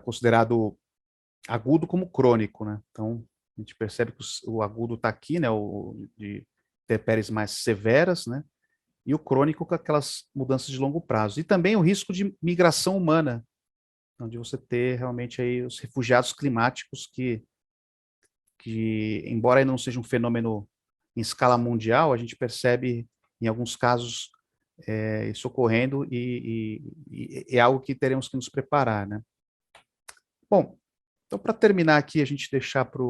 considerado agudo como crônico, né? Então, a gente percebe que o agudo está aqui, né? De intempéries mais severas, né? E o crônico com aquelas mudanças de longo prazo. E também o risco de migração humana, onde você ter realmente aí os refugiados climáticos que embora não seja um fenômeno em escala mundial, a gente percebe em alguns casos isso ocorrendo e é algo que teremos que nos preparar, né? Bom, então, para terminar aqui, a gente deixar para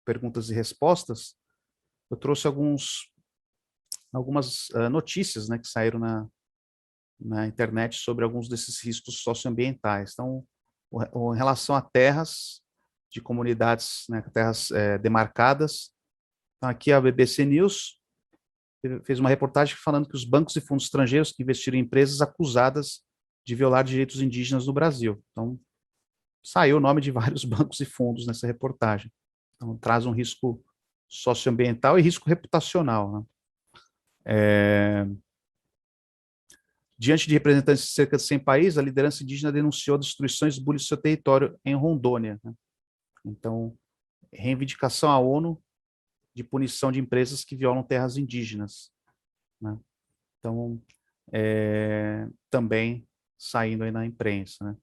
perguntas e respostas, eu trouxe algumas notícias, né, que saíram na internet sobre alguns desses riscos socioambientais. Então, em relação a terras de comunidades, né, terras demarcadas, então aqui a BBC News fez uma reportagem falando que os bancos e fundos estrangeiros que investiram em empresas acusadas de violar direitos indígenas no Brasil. Então, saiu o nome de vários bancos e fundos nessa reportagem. Então, traz um risco socioambiental e risco reputacional, né? Diante de representantes de cerca de 100 países, a liderança indígena denunciou destruições e bullying do seu território em Rondônia, né? Então, reivindicação à ONU de punição de empresas que violam terras indígenas, né? Então, também saindo aí na imprensa, né?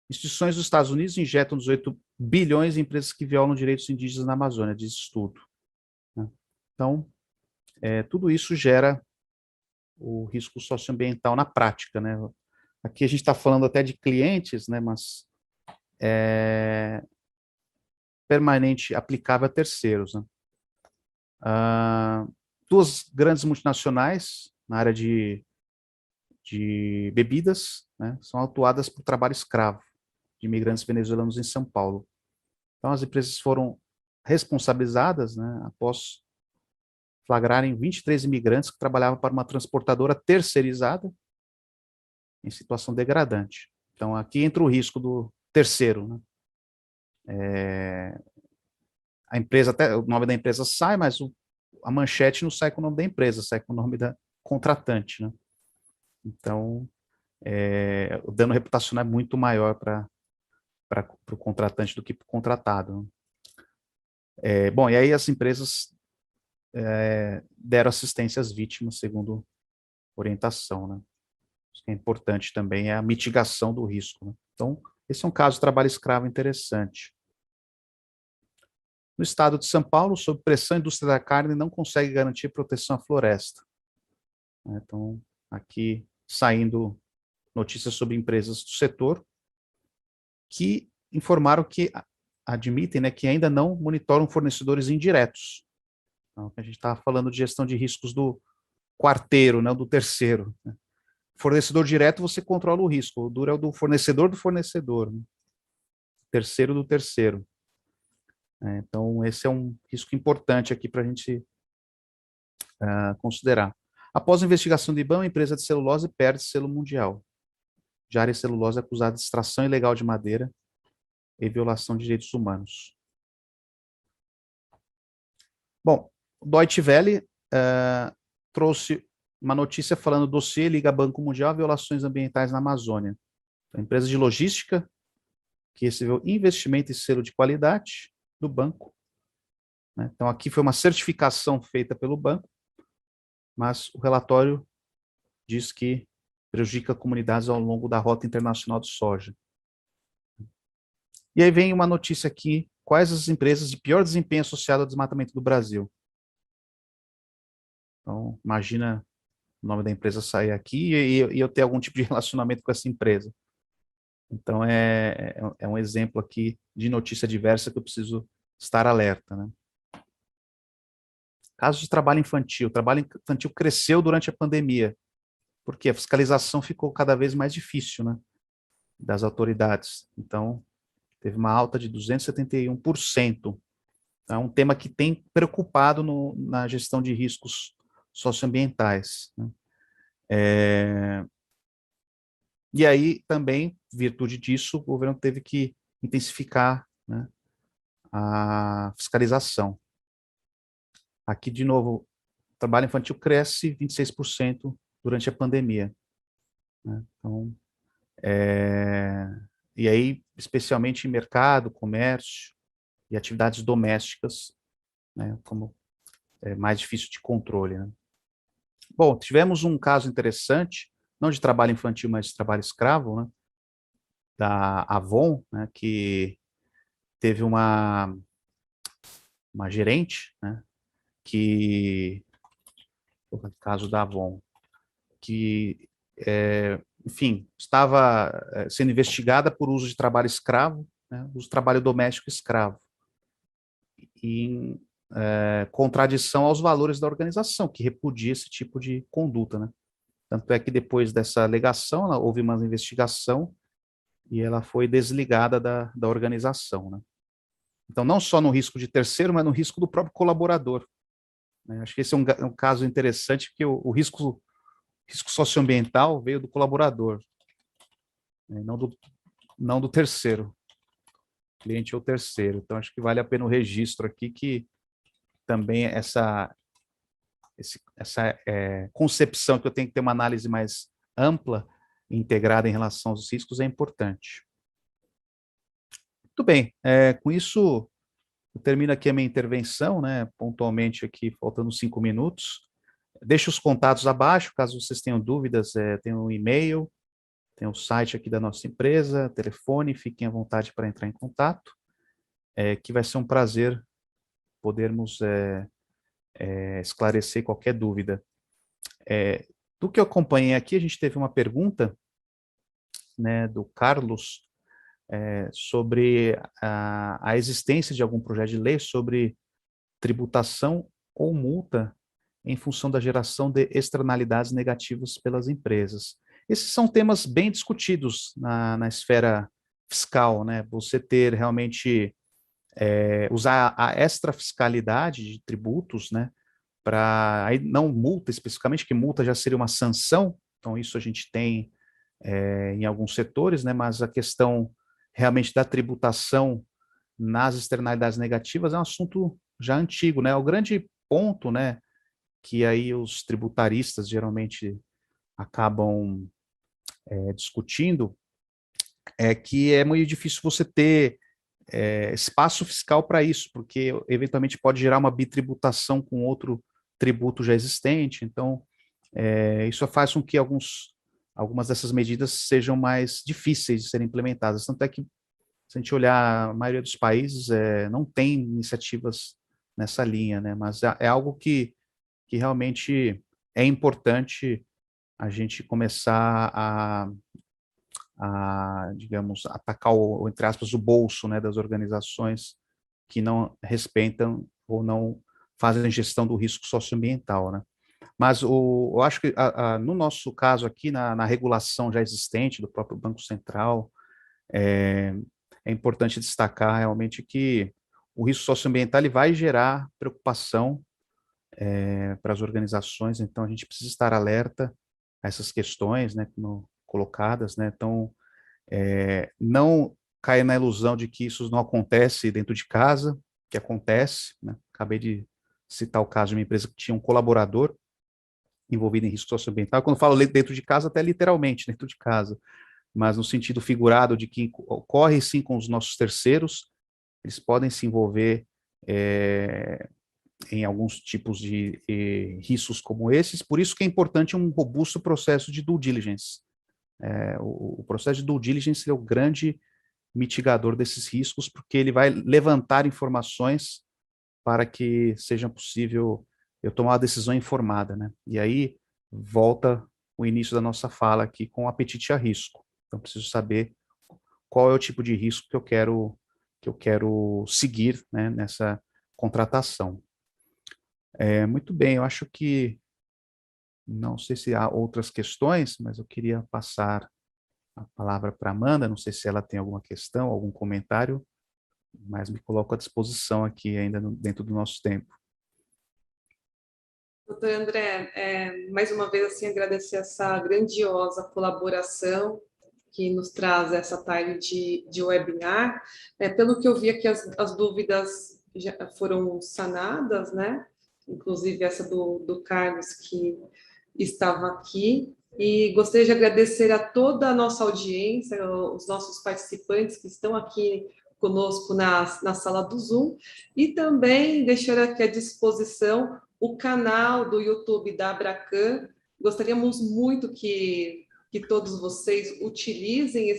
Instituições dos Estados Unidos injetam 18 bilhões em empresas que violam direitos indígenas na Amazônia, diz estudo, né? Então, tudo isso gera o risco socioambiental na prática, né? Aqui a gente está falando até de clientes, né? Mas permanente aplicável a terceiros, né? Duas grandes multinacionais na área de bebidas, né, são autuadas por trabalho escravo de imigrantes venezuelanos em São Paulo. Então, as empresas foram responsabilizadas, né, após flagrarem 23 imigrantes que trabalhavam para uma transportadora terceirizada em situação degradante. Então, aqui entra o risco do terceiro, né? A empresa, até o nome da empresa sai, mas a manchete não sai com o nome da empresa, sai com o nome da contratante, né? Então, o dano reputacional é muito maior para o contratante do que para o contratado. Bom, e aí as empresas deram assistência às vítimas, segundo orientação, né? O que é importante também é a mitigação do risco, né? Então, esse é um caso de trabalho escravo interessante. No estado de São Paulo, sob pressão, a indústria da carne não consegue garantir proteção à floresta. Então, aqui saindo notícias sobre empresas do setor que informaram que admitem, né, que ainda não monitoram fornecedores indiretos. Então, a gente estava falando de gestão de riscos do quarteiro, não do terceiro, né? Fornecedor direto, você controla o risco. O duro é o do fornecedor, né? Terceiro do terceiro. Então, esse é um risco importante aqui para a gente considerar. Após a investigação do IBAMA, a empresa de celulose perde selo mundial. Jari Celulose é acusada de extração ilegal de madeira e violação de direitos humanos. Bom, o Deutsche Welle trouxe uma notícia falando do dossiê Liga Banco Mundial violações ambientais na Amazônia. A empresa de logística que recebeu investimento e selo de qualidade do banco, né? Então, aqui foi uma certificação feita pelo banco, mas o relatório diz que prejudica comunidades ao longo da Rota Internacional de Soja. E aí vem uma notícia aqui, quais as empresas de pior desempenho associado ao desmatamento do Brasil? Então, imagina o nome da empresa sair aqui e eu ter algum tipo de relacionamento com essa empresa. Então, é um exemplo aqui de notícia diversa que eu preciso estar alerta, né? Caso de trabalho infantil. O trabalho infantil cresceu durante a pandemia, porque a fiscalização ficou cada vez mais difícil, né, das autoridades. Então, teve uma alta de 271%. É um tema que tem preocupado na gestão de riscos socioambientais, né? E aí, também, virtude disso, o governo teve que intensificar, né, a fiscalização. Aqui, de novo, o trabalho infantil cresce 26% durante a pandemia, né? Então, e aí, especialmente em mercado, comércio e atividades domésticas, né, como é mais difícil de controle, né? Bom, tivemos um caso interessante, não de trabalho infantil, mas de trabalho escravo, né, da Avon, né, que teve uma gerente, né, que, no caso da Avon, que, enfim, estava sendo investigada por uso de trabalho escravo, né, uso de trabalho doméstico escravo, em contradição aos valores da organização, que repudia esse tipo de conduta, né? Tanto é que depois dessa alegação, houve uma investigação e ela foi desligada da organização, né? Então, não só no risco de terceiro, mas no risco do próprio colaborador, né? Acho que esse é um caso interessante, porque o risco socioambiental veio do colaborador, né? Não do terceiro. O cliente é o terceiro. Então, acho que vale a pena o registro aqui, que também essa concepção que eu tenho que ter uma análise mais ampla e integrada em relação aos riscos é importante. Muito bem, com isso eu termino aqui a minha intervenção, né, pontualmente aqui, faltando 5 minutos. Deixo os contatos abaixo, caso vocês tenham dúvidas, tem um e-mail, tem o site aqui da nossa empresa, telefone, fiquem à vontade para entrar em contato, que vai ser um prazer podermos esclarecer qualquer dúvida. Do que eu acompanhei aqui, a gente teve uma pergunta, né, do Carlos, sobre a existência de algum projeto de lei sobre tributação ou multa em função da geração de externalidades negativas pelas empresas. Esses são temas bem discutidos na esfera fiscal, né? Você ter realmente, usar a extrafiscalidade de tributos, né? Para, aí não multa especificamente, que multa já seria uma sanção, então isso a gente tem em alguns setores, né? Mas a questão realmente da tributação nas externalidades negativas é um assunto já antigo, né? O grande ponto, né, que aí os tributaristas geralmente acabam discutindo é que é muito difícil você ter espaço fiscal para isso, porque eventualmente pode gerar uma bitributação com outro tributo já existente. Então, isso faz com que algumas dessas medidas sejam mais difíceis de serem implementadas. Tanto é que, se a gente olhar, a maioria dos países não tem iniciativas nessa linha, né? Mas é algo que realmente é importante a gente começar digamos, atacar, entre aspas, o bolso, né, das organizações que não respeitam ou não fazem gestão do risco socioambiental, né? Mas eu acho que, no nosso caso aqui, na regulação já existente do próprio Banco Central, é importante destacar realmente que o risco socioambiental ele vai gerar preocupação para as organizações, então a gente precisa estar alerta a essas questões, né, colocadas, né? Então, não cair na ilusão de que isso não acontece dentro de casa, que acontece, né? Acabei de citar o caso de uma empresa que tinha um colaborador envolvido em risco socioambiental. Quando eu falo dentro de casa, até literalmente dentro de casa, mas no sentido figurado de que ocorre sim com os nossos terceiros, eles podem se envolver em alguns tipos de riscos como esses, por isso que é importante um robusto processo de due diligence. O processo de due diligence é o grande mitigador desses riscos, porque ele vai levantar informações para que seja possível eu tomar uma decisão informada, né? E aí volta o início da nossa fala aqui com o apetite a risco. Então, preciso saber qual é o tipo de risco que eu quero seguir, né, nessa contratação. Muito bem, eu acho que não sei se há outras questões, mas eu queria passar a palavra para a Amanda, não sei se ela tem alguma questão, algum comentário, mas me coloco à disposição aqui ainda dentro do nosso tempo. Doutor André, mais uma vez assim, agradecer essa grandiosa colaboração que nos traz essa tarde de webinar. Pelo que eu vi aqui, as dúvidas já foram sanadas, né? Inclusive essa do Carlos, que estava aqui. E gostaria de agradecer a toda a nossa audiência, os nossos participantes que estão aqui conosco na sala do Zoom, e também deixar aqui à disposição o canal do YouTube da Abracan. Gostaríamos muito que todos vocês utilizem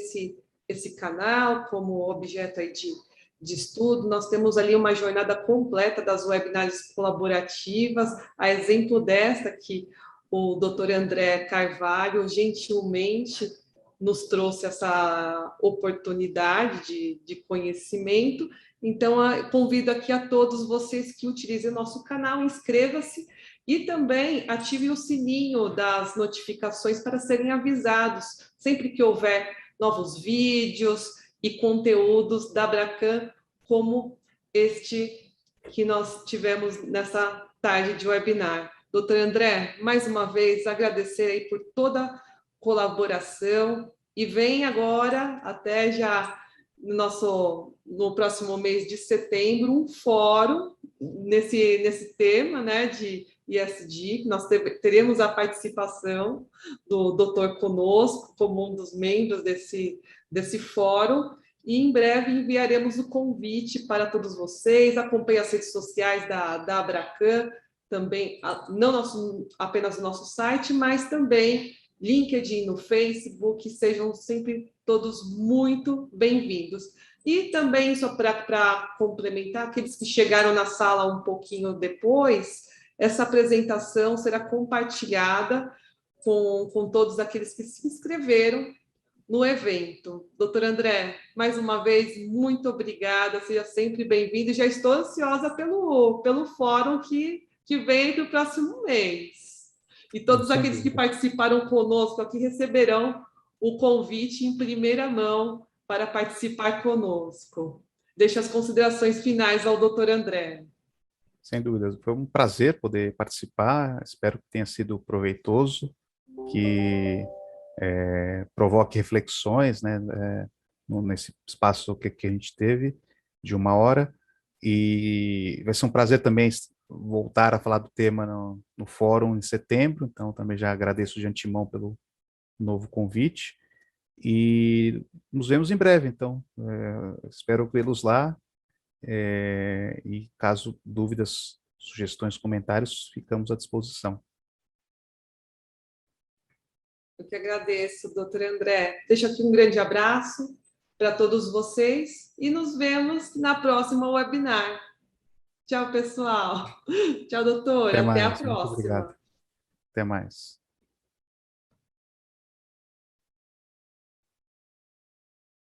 esse canal como objeto aí de estudo. Nós temos ali uma jornada completa das webinars colaborativas, a exemplo desta que o Dr. André Carvalho gentilmente nos trouxe essa oportunidade de conhecimento. Então, convido aqui a todos vocês que utilizem o nosso canal, inscreva-se e também ative o sininho das notificações para serem avisados sempre que houver novos vídeos e conteúdos da Abracan, como este que nós tivemos nessa tarde de webinar. Doutor André, mais uma vez, agradecer aí por toda a colaboração e vem agora, até já no próximo mês de setembro, um fórum nesse tema, né, de ESG. Nós teremos a participação do doutor conosco, como um dos membros desse fórum, e em breve enviaremos o convite para todos vocês. Acompanhe as redes sociais da Abracan, também, não apenas o nosso site, mas também LinkedIn, no Facebook. Sejam sempre todos muito bem-vindos. E também, só para complementar, aqueles que chegaram na sala um pouquinho depois, essa apresentação será compartilhada com todos aqueles que se inscreveram no evento. Doutor André, mais uma vez, muito obrigada, seja sempre bem-vindo, e já estou ansiosa pelo fórum que vem para o próximo mês. E todos aqueles que participaram conosco aqui receberão o convite em primeira mão para participar conosco. Deixo as considerações finais ao doutor André. Sem dúvida, foi um prazer poder participar, espero que tenha sido proveitoso, que provoque reflexões, né, nesse espaço que a gente teve, de 1 hora, e vai ser um prazer também voltar a falar do tema no fórum em setembro, então também já agradeço de antemão pelo novo convite, e nos vemos em breve, então, espero vê-los lá, e caso dúvidas, sugestões, comentários, ficamos à disposição. Eu que agradeço, doutor André. Deixo aqui um grande abraço para todos vocês e nos vemos na próxima webinar. Tchau, pessoal. Tchau, doutor. Até a próxima. Muito obrigado. Até mais.